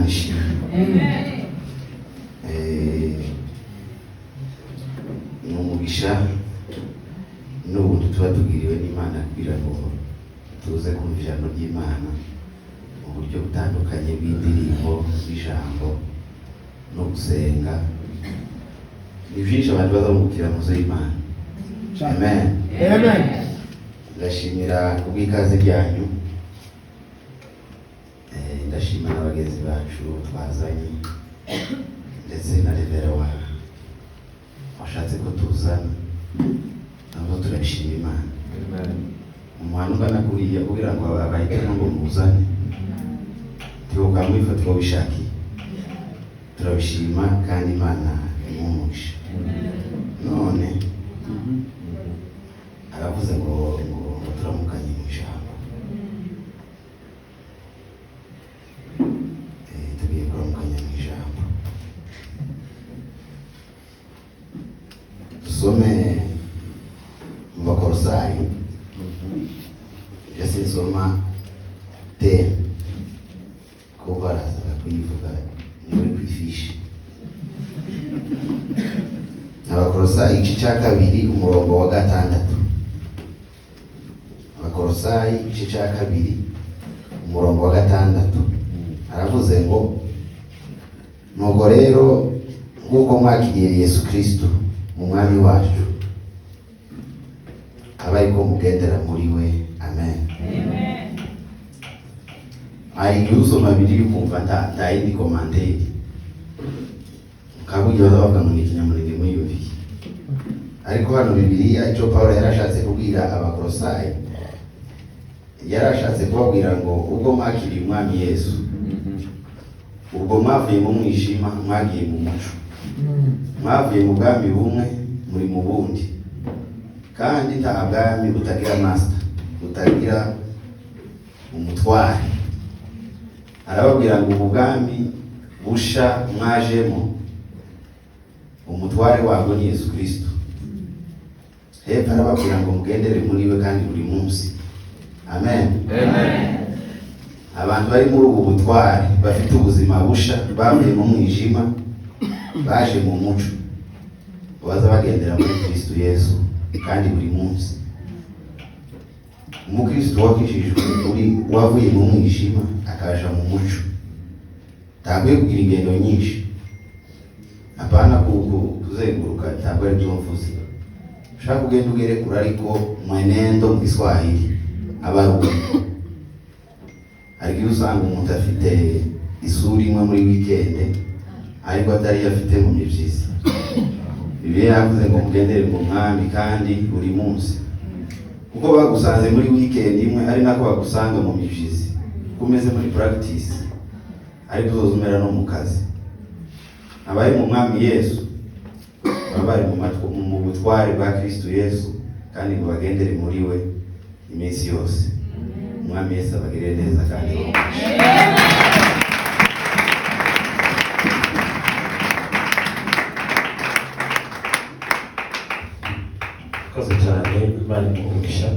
Imana ishimwe. N'umugisha n'ubuntu tuba tugiriwe n'Imana kugira ngo tuze kumva ijambo ry'Imana mu buryo butandukanye bw'indirimbo, bw'ijambo no gusenga. Ni byinshi abantu bazamukira mu z'Imana. Amen. Amen. Ndashimira kubw'ikaze ryanyu. Ndashima n'abagenzi bacu twazanye ndetse na revera washatse ko tuzana, nabo turabishima Imana. Umuhano ungana kuriya kugira ngo abahitemo ngo muzane tibuka mwifatwa wishakiye, turabishima kandi Imana imumugisha. None aravuze ngo turamukanye mu ijambo. Tugiye kuramukanya mu ijambo. Dusome mu Bakolosayi. Jesse nsoma te kuko araza kuyivuga niwe kwifishi. Abakolosayi igice cya 2 umurongo wa 6. Abakolosayi igice cya 2 umurongo wa 6 aravuze ngo nuko rero nk'uko mwakiriye Yesu Kristo mu mwami wacu abaye ko mugendera muri we. Amen. Ari usoma Bibiliya ukumva nta yindi komanderi kabuye bavuga ngo ni ikinyamurenge mwiyumviye, ariko hano Bibiliya icyo Paulo yarashatse kubwira Abakolosayi, yarashatse kubabwira ngo ubwo mwakiriye umwami Yesu, ubwo mwavuye mu mwijima mwagiye mu muco, mwavuye mu bwami bumwe muri mu bundi, kandi nta bwami butagira master, butagira umutware. Arababwira ngo ubwami busha mwajemo umutware wabwo ni Yesu Kristo. Hepfo arababwira ngo mugendere muri we kandi buri munsi. Amen. Amen. Abantu bari muri ubu butware bafite ubuzima busha, bavuye mu mwijima baje mu muco, baza bagendera muri Kristo Yesu kandi buri munsi. Umukristo wakijijwe wavuye mu mwijima akaja mu muco, ntabwo kugira ingendo nyinshi, apana kuzenguruka, ntabwo ari byo mvuze. Ushaka kugenda ugere kure, ariko mwenendo mu Kiswahili abaruka. Ariko usanga umuntu afite isura imwe muri weekend ariko atari afite mu mibyizi. Bibiliya yavuze ngo mugendere mu mwami kandi buri munsi. Kuko bagusanze muri weekend imwe ari nako bagusanga mu mibyizi, kumeze muri practice, ariko uzozumera no mu kazi. Abaye mu mwami Yesu bari mu butware bwa Kristo Yesu kandi ngo bagendere muri we iminsi yose. Umwami Yesu abagirire neza kandi koze cyane. Imana imugisha.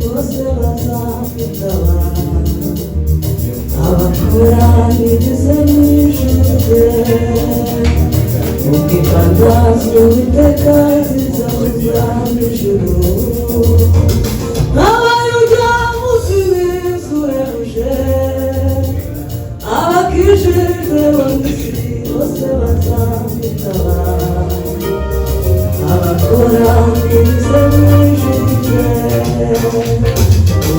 bose bazamwitaba, abakoranyirize mu ijuru, ubwibandazwe Uwiteka zizamuza mu ijuru. Abayuda munsi w'inzu uhebuje, abakijijwe bo mu isi bose bazamwitaba, abakoranyirize mu ijuru,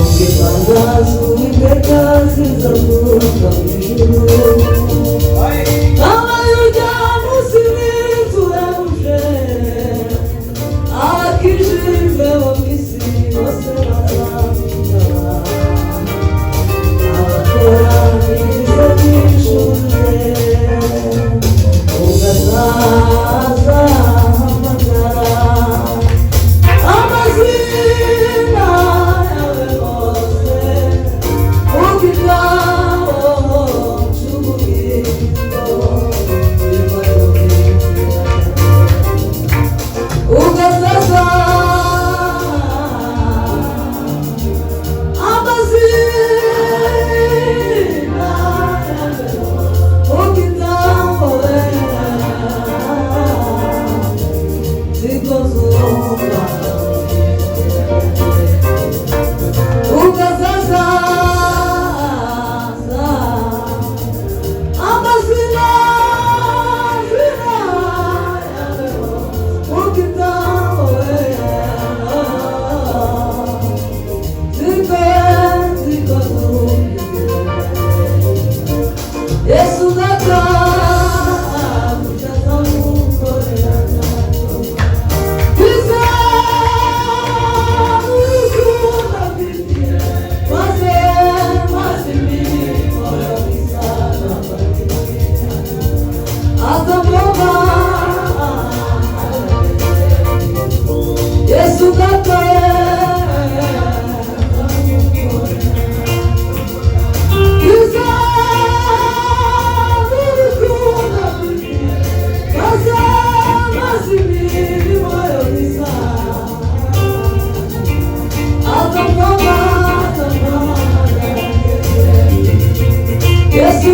ubwibandazwe Uwiteka zizamuza mu ijuru. Abayuda munsi w'inzu uhebuje, abakijijwe bo mu isi bose bazamwitaba, abakoranyirize mu ijuru, ugazaza hamagara amazina yawe bose, ubwitaho cy'ubugingo ugazaza amazina yawe, ubwitaho zigozumba ugazaza amazina yawe, ubwitaho zigozumba Yesu data kutazamukorera Yesu data Yesu